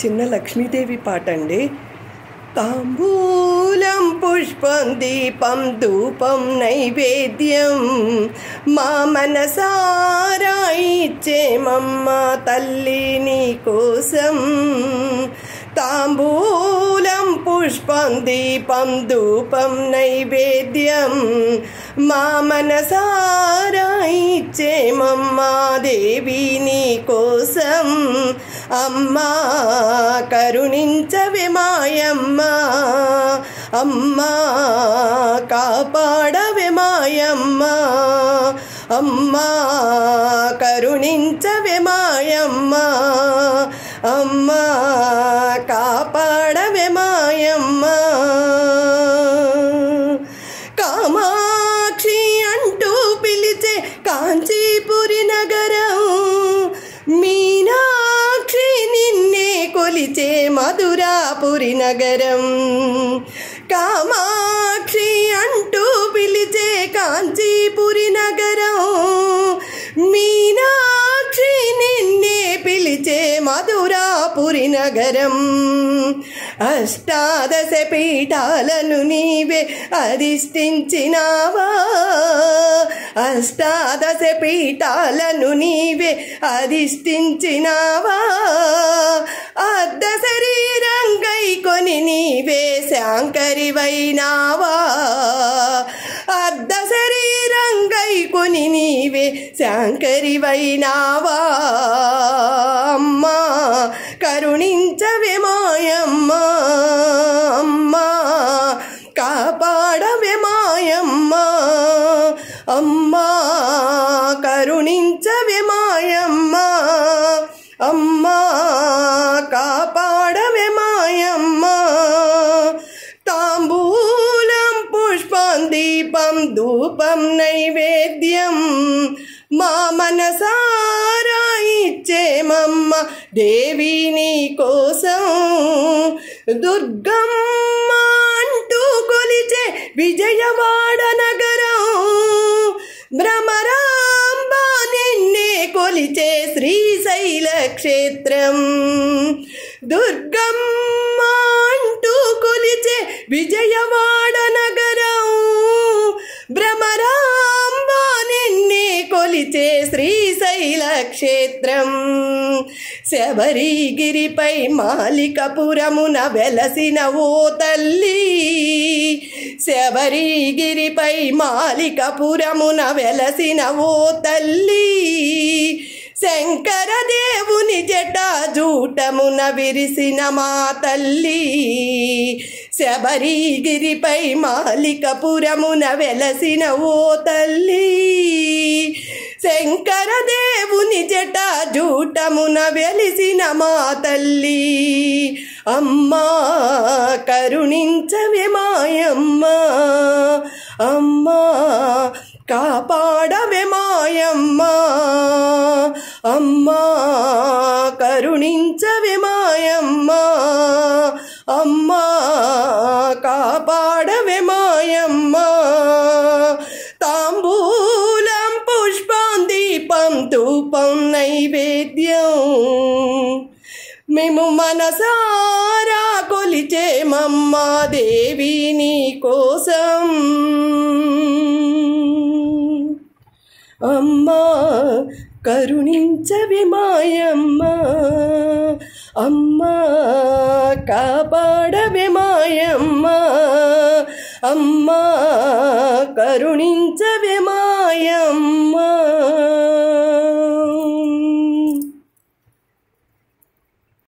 చిన్న లక్ష్మీదేవి పాట అండి. తాంబూలం పుష్పం దీపం ధూపం నైవేద్యం మా మనసారా ఇచ్చేమమ్మ తల్లి నీ కోసం. తాంబూలం పుష్పం దీపం ధూపం నైవేద్యం మా మనసారా ఇచ్చేమమ్మ దేవి నీ కోసం. అమ్మా కరుణించవే మాయమ్మ, అమ్మా కాపాడవే మాయమ్మ, అమ్మా కరుణించవే మాయమ్మ, అమ్మా కాపాడవే మాయమ్మ. కామాక్షి అంటూ పిలిచే కాంచీపురి నగరం, మీనాక్షి నిన్నే కొలిచే మధురాపురి నగరం. కామాక్షి అంటూ పిలిచే కాంచీపురి నగరం, మీనాక్షి నిన్నే పిలిచే మధురాపురి నగరం. అష్టాదశ పీఠాలను నీవే అధిష్ఠించినావా, అష్టాదశ పీఠాలను నీవే అధిష్ఠించినావా. అర్ధ శరీరంగై కొని నీవే శాంకరివైనావా, అర్ధ శరీరంగై కొని నీవే శాంకరివైనావా. అమ్మా కరుణించవే మాయమ్మ, అమ్మా కాపాడవే మాయమ్మ, అమ్మా కరుణించవే మాయమ్మ, అమ్మా కాపాడవే మాయమ్మ. తాంబూలం పుష్పం దీపం ధూపం నైవేద్యం మా మనసారా ఇచ్చేమమ్మ దేవి నీ కోసం. దుర్గమ్మ అంటూ కొలిచే విజయవాడ నగరం, భ్రమరాంబ నిన్నే కొలిచే శ్రీశైల క్షేత్రం. దుర్గమ్మ అంటూ కొలిచే విజయవాడ నగరం, భ్రమరాంబ నిన్నే కొలిచే శ్రీశైల క్షేత్రం. శబరిగిరిపై మాలికపురమున వెలసిన ఓ తల్లి, శబరిగిరిపై మాలికపురమున వెలసిన ఓ తల్లి. శంకర దేవుని జటాజూటమున విరిసిన మా తల్లి, శబరిగిరిపై మాలికపురమున వెలసిన ఓ తల్లి. శంకర దేవుని జటాజూటమున వెలిసిన మా తల్లి. అమ్మా కరుణించవే మాయమ్మ, అమ్మా కాపాడవే మాయమ్మ, అమ్మా కరుణించవే మాయమ్మ, అమ్మా కాపాడవే మాయమ్మ. తాంబూలం పుష్పం దీపం ధూపం నైవేద్యం మేము మనసారా కొలిచేమమ్మ దేవి నీ కోసం. అమ్మా కరుణించవే మాయమ్మ, అమ్మా కాపాడవే మాయమ్మ, అమ్మా కరుణించవే మాయమ్మ.